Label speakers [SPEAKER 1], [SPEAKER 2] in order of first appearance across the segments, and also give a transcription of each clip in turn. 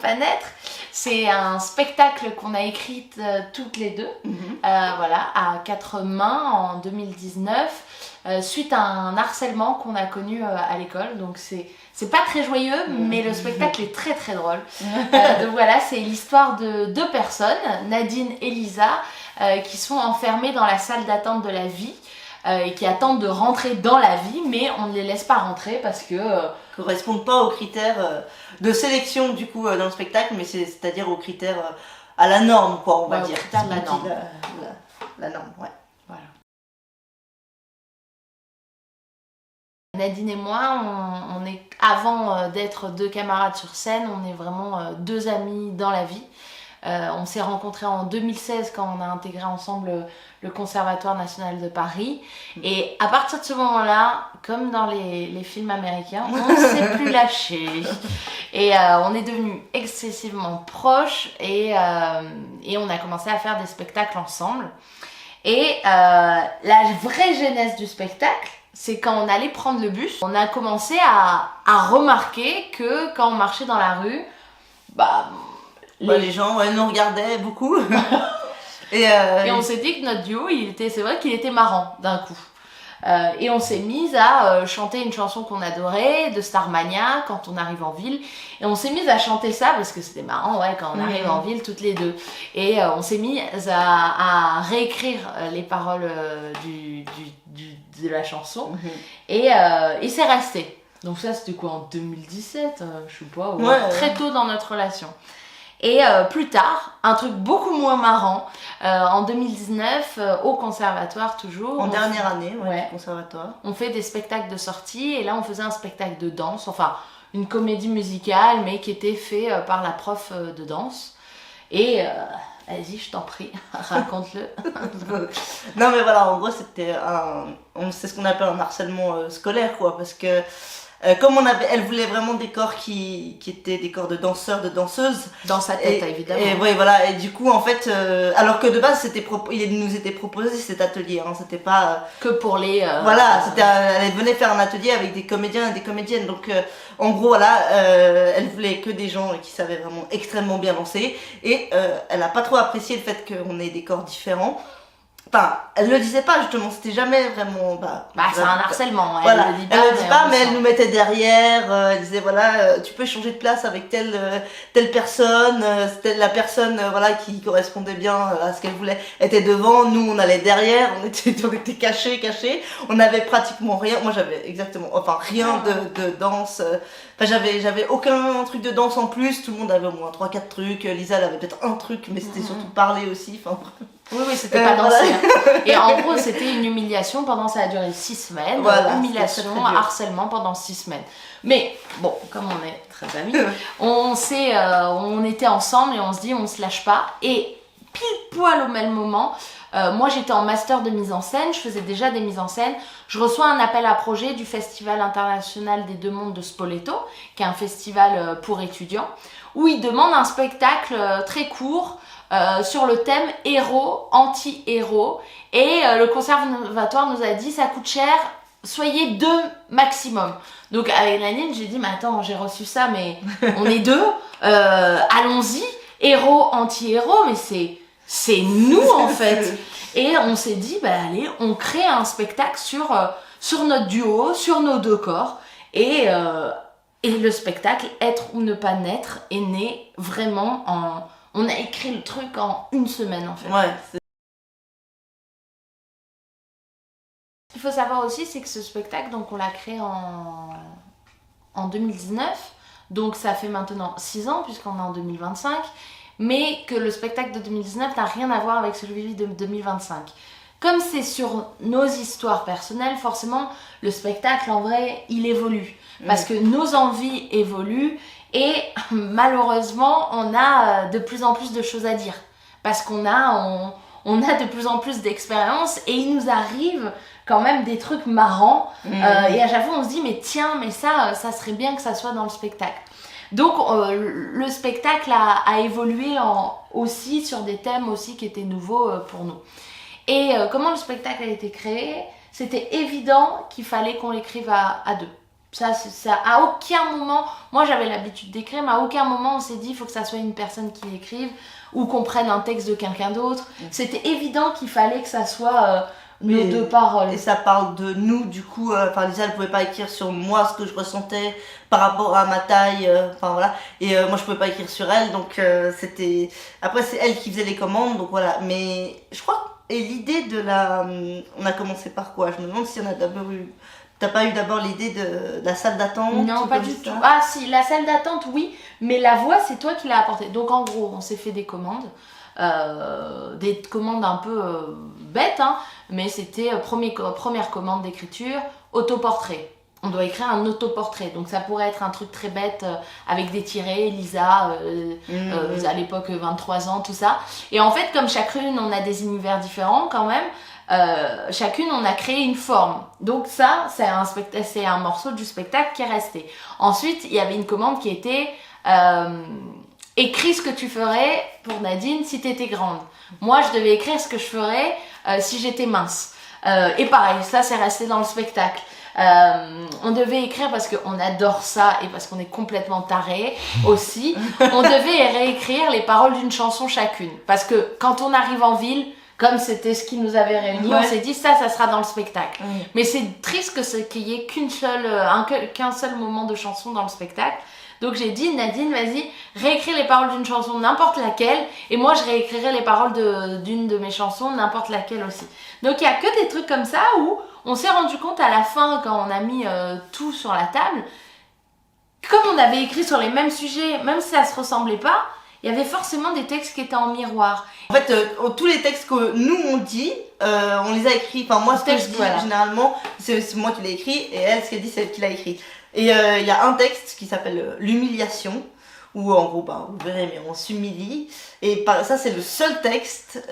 [SPEAKER 1] pas naître. C'est un spectacle qu'on a écrit toutes les deux, voilà, à quatre mains en 2019, suite à un harcèlement qu'on a connu à l'école. Donc c'est pas très joyeux, mais le spectacle est très très drôle. Donc voilà, c'est l'histoire de deux personnes, Nadine et Lisa, qui sont enfermées dans la salle d'attente de la vie. Et qui attendent de rentrer dans la vie, mais on ne les laisse pas rentrer parce que
[SPEAKER 2] correspondent pas aux critères de sélection du coup dans le spectacle, mais c'est-à-dire aux critères à la norme, quoi, on va dire.
[SPEAKER 1] Critères de la norme.
[SPEAKER 2] La norme, ouais.
[SPEAKER 1] Voilà. Nadine et moi, on est, avant d'être deux camarades sur scène, on est vraiment deux amis dans la vie. On s'est rencontrés en 2016 quand on a intégré ensemble le Conservatoire national de Paris. Et à partir de ce moment-là, comme dans les films américains, on ne s'est plus lâché. Et on est devenus excessivement proches et on a commencé à faire des spectacles ensemble. Et la vraie genèse du spectacle, c'est quand on allait prendre le bus, on a commencé à remarquer que quand on marchait dans la rue,
[SPEAKER 2] les gens nous regardaient beaucoup. et
[SPEAKER 1] on s'est dit que notre duo, c'est vrai qu'il était marrant d'un coup. Et on s'est mis à chanter une chanson qu'on adorait, de Starmania, quand on arrive en ville. Et on s'est mis à chanter ça parce que c'était marrant, ouais, quand on arrive en ville toutes les deux. Et on s'est mis à réécrire les paroles de la chanson. Et c'est resté. Donc ça, c'était quoi, en 2017 je sais pas, très tôt dans notre relation. Et plus tard, un truc beaucoup moins marrant, en 2019, au conservatoire toujours.
[SPEAKER 2] En dernière année, au conservatoire.
[SPEAKER 1] On fait des spectacles de sortie et là on faisait un spectacle de danse, enfin une comédie musicale mais qui était fait par la prof de danse. Et vas-y, je t'en prie, raconte-le.
[SPEAKER 2] Non mais voilà, en gros c'était c'est ce qu'on appelle un harcèlement scolaire, quoi, parce que comme elle voulait vraiment des corps qui étaient des corps de danseurs, de danseuses.
[SPEAKER 1] Dans sa tête, évidemment.
[SPEAKER 2] Et ouais, voilà. Et du coup, en fait, alors que de base, il nous était proposé cet atelier. C'était pas
[SPEAKER 1] que pour les.
[SPEAKER 2] Voilà, elle venait faire un atelier avec des comédiens et des comédiennes. Donc, en gros, voilà, elle voulait que des gens qui savaient vraiment extrêmement bien danser. Et elle a pas trop apprécié le fait qu'on ait des corps différents. Enfin, elle le disait pas justement, c'était jamais vraiment.
[SPEAKER 1] C'est un harcèlement, elle
[SPEAKER 2] voilà.
[SPEAKER 1] le dit pas.
[SPEAKER 2] Elle le dit pas, mais elle nous mettait derrière. Elle disait voilà, tu peux changer de place avec telle personne. C'était la personne qui correspondait bien à ce qu'elle voulait. Était devant, nous on allait derrière, on était cachés. On avait pratiquement rien. Moi j'avais rien de danse. Enfin, j'avais aucun truc de danse en plus. Tout le monde avait au moins 3-4 trucs. Lisa elle avait peut-être un truc, mais c'était surtout parler aussi. Enfin,
[SPEAKER 1] oui, c'était pas danser. Voilà. Et en gros, c'était une humiliation ça a duré 6 semaines.
[SPEAKER 2] Voilà,
[SPEAKER 1] humiliation, harcèlement pendant 6 semaines. Mais bon, comme on est très amis, on était ensemble et on se dit, on se lâche pas. Et pile poil au même moment, moi j'étais en master de mise en scène, je faisais déjà des mises en scène. Je reçois un appel à projet du Festival international des Deux Mondes de Spoleto, qui est un festival pour étudiants, où ils demandent un spectacle très court. Sur le thème héros, anti-héros, et le conservatoire nous a dit ça coûte cher, soyez 2 maximum. Donc avec Nadine j'ai dit mais attends, j'ai reçu ça mais on est 2, allons-y, héros, anti-héros, mais c'est nous en fait. Et on s'est dit allez, on crée un spectacle sur notre duo, sur nos 2 corps, et le spectacle Être ou ne pas naître est né vraiment on a écrit le truc en 1 semaine en fait.
[SPEAKER 2] Ouais.
[SPEAKER 1] Ce qu'il faut savoir aussi, c'est que ce spectacle, donc on l'a créé en 2019, donc ça fait maintenant 6 ans puisqu'on est en 2025, mais que le spectacle de 2019 n'a rien à voir avec celui de 2025. Comme c'est sur nos histoires personnelles, forcément, le spectacle en vrai, il évolue. Parce que nos envies évoluent. Et malheureusement, on a de plus en plus de choses à dire. Parce qu'on a de plus en plus d'expérience et il nous arrive quand même des trucs marrants. Et à chaque fois, on se dit, mais tiens, mais ça serait bien que ça soit dans le spectacle. Donc, le spectacle a évolué aussi sur des thèmes aussi qui étaient nouveaux pour nous. Et comment le spectacle a été créé, c'était évident qu'il fallait qu'on l'écrive à 2. Ça, à aucun moment, moi j'avais l'habitude d'écrire, mais à aucun moment on s'est dit il faut que ça soit une personne qui écrive ou qu'on prenne un texte de quelqu'un d'autre. C'était évident qu'il fallait que ça soit nos deux paroles.
[SPEAKER 2] Et ça parle de nous, du coup, Lisa elle pouvait pas écrire sur moi ce que je ressentais par rapport à ma taille, voilà. Et moi je pouvais pas écrire sur elle, donc c'était. Après c'est elle qui faisait les commandes, donc voilà. Mais je crois, et l'idée de la. On a commencé par quoi? Je me demande si on a d'abord eu. T'as pas eu d'abord l'idée de la salle d'attente?
[SPEAKER 1] Non, pas du tout. Ah si, la salle d'attente, oui, mais la voix, c'est toi qui l'as apportée. Donc en gros, on s'est fait des commandes un peu bêtes, hein, mais c'était première commande d'écriture, autoportrait. On doit écrire un autoportrait, donc ça pourrait être un truc très bête avec des tirets, Lisa, à l'époque 23 ans, tout ça. Et en fait, comme chacune, on a des univers différents quand même, chacune on a créé une forme, donc ça c'est un morceau du spectacle qui est resté. Ensuite il y avait une commande qui était écris ce que tu ferais pour Nadine si t'étais grande. Moi je devais écrire ce que je ferais si j'étais mince, et pareil, ça c'est resté dans le spectacle. On devait écrire parce qu'on adore ça et parce qu'on est complètement tarés aussi. On devait réécrire les paroles d'une chanson chacune, parce que quand on arrive en ville, comme c'était ce qui nous avait réunis, on s'est dit ça sera dans le spectacle. Mais c'est triste qu'il y ait qu'un seul moment de chanson dans le spectacle. Donc j'ai dit, Nadine, vas-y, réécris les paroles d'une chanson, n'importe laquelle, et moi je réécrirai les paroles d'une de mes chansons, n'importe laquelle aussi. Donc il y a que des trucs comme ça où on s'est rendu compte à la fin, quand on a mis tout sur la table, comme on avait écrit sur les mêmes sujets, même si ça se ressemblait pas, il y avait forcément des textes qui étaient en miroir.
[SPEAKER 2] En fait, tous les textes que nous on dit, on les a écrits. Enfin, moi, ce que je dis généralement, c'est moi qui l'ai écrit, et elle, ce qu'elle dit, c'est elle qui l'a écrit. Et il y a un texte qui s'appelle l'humiliation, où en gros, vous verrez, mais on s'humilie. Et ça, c'est le seul texte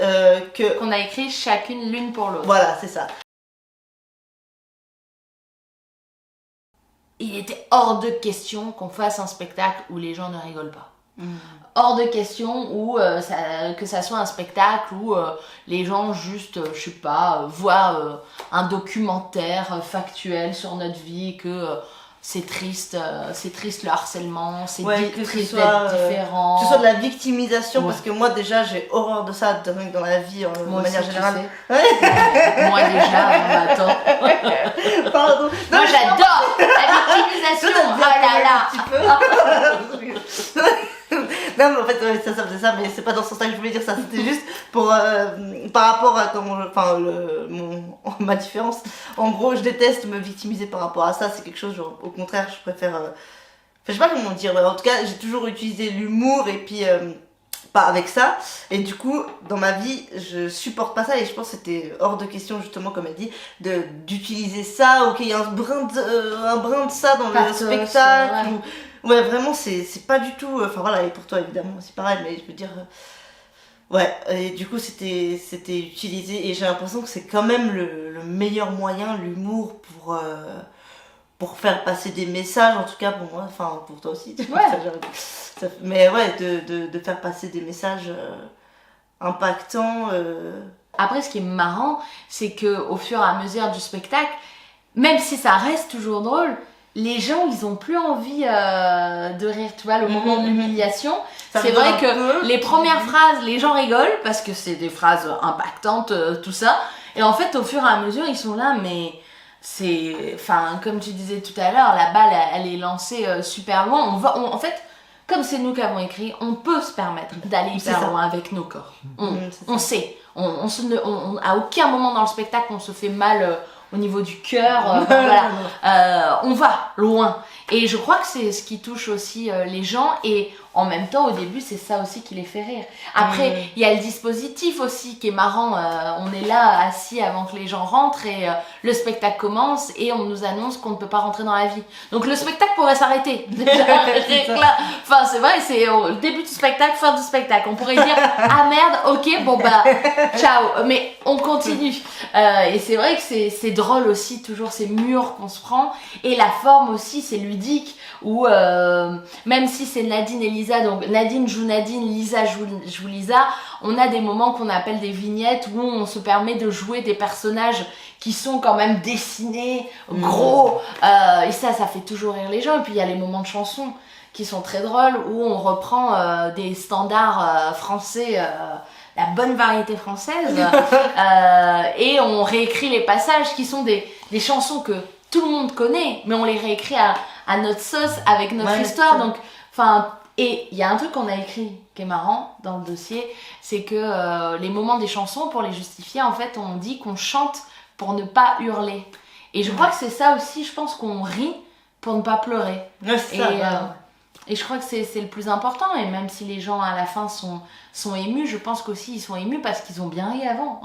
[SPEAKER 1] qu'on a écrit chacune l'une pour l'autre.
[SPEAKER 2] Voilà, c'est ça.
[SPEAKER 1] Il était hors de question qu'on fasse un spectacle où les gens ne rigolent pas. Hors de question où que ça soit un spectacle où les gens juste, je sais pas, voient un documentaire factuel sur notre vie, que c'est triste le harcèlement, c'est triste d'être différent.
[SPEAKER 2] Que ce soit de la victimisation, parce que moi déjà j'ai horreur de ça dans la vie de manière générale.
[SPEAKER 1] Moi déjà, attends.
[SPEAKER 2] Pardon.
[SPEAKER 1] Moi j'adore la victimisation. Oh là là.
[SPEAKER 2] Non mais en fait ça faisait ça, mais c'est pas dans ce sens-là que je voulais dire ça, c'était juste pour par rapport à ma différence. En gros, je déteste me victimiser par rapport à ça, c'est quelque chose genre, au contraire je préfère je sais pas comment dire, mais en tout cas j'ai toujours utilisé l'humour et puis pas avec ça, et du coup dans ma vie je supporte pas ça, et je pense que c'était hors de question, justement comme elle dit, d'utiliser ça, ou qu'il y ait un brin de ça dans le spectacle, ouais vraiment c'est pas du tout, enfin voilà, et pour toi évidemment c'est pareil, mais je veux dire et du coup c'était utilisé, et j'ai l'impression que c'est quand même le meilleur moyen, l'humour, pour faire passer des messages, en tout cas pour moi, enfin pour toi aussi. Mais ouais, de faire passer des messages impactants.
[SPEAKER 1] Après, ce qui est marrant, c'est qu'au fur et à mesure du spectacle, même si ça reste toujours drôle, les gens, ils ont plus envie de rire, tu vois, le moment de l'humiliation. C'est vrai que les premières phrases, les gens rigolent parce que c'est des phrases impactantes, tout ça. Et en fait, au fur et à mesure, ils sont là, mais comme tu disais tout à l'heure, la balle, elle est lancée super loin. En fait, comme c'est nous qui avons écrit, on peut se permettre d'aller hyper loin avec nos corps. On sait. À aucun moment dans le spectacle, on se fait mal au niveau du cœur. On va loin. Et je crois que c'est ce qui touche aussi les gens. Et en même temps, au début, c'est ça aussi qui les fait rire. Après, il y a le dispositif aussi qui est marrant. On est là, assis avant que les gens rentrent, et le spectacle commence, et on nous annonce qu'on ne peut pas rentrer dans la vie. Donc le spectacle pourrait s'arrêter. Déjà, enfin, c'est vrai, c'est au début du spectacle, fin du spectacle. On pourrait dire, ah merde, ok, bon bah, ciao. Mais on continue. Et c'est vrai que c'est drôle aussi, toujours ces murs qu'on se prend. Et la forme aussi, c'est ludique, où même si c'est Nadine et Lisa, donc Nadine joue Nadine, Lisa joue Lisa. On a des moments qu'on appelle des vignettes où on se permet de jouer des personnages qui sont quand même dessinés, gros, et ça fait toujours rire les gens. Et puis il y a les moments de chansons qui sont très drôles où on reprend des standards français, la bonne variété française, et on réécrit les passages qui sont des chansons que tout le monde connaît, mais on les réécrit à notre sauce, avec notre histoire. Donc, et il y a un truc qu'on a écrit qui est marrant dans le dossier, c'est que les moments des chansons, pour les justifier, en fait, on dit qu'on chante pour ne pas hurler. Et je crois que c'est ça aussi, je pense qu'on rit pour ne pas pleurer. Et je crois que c'est le plus important, et même si les gens à la fin sont émus, je pense qu'aussi ils sont émus parce qu'ils ont bien ri avant.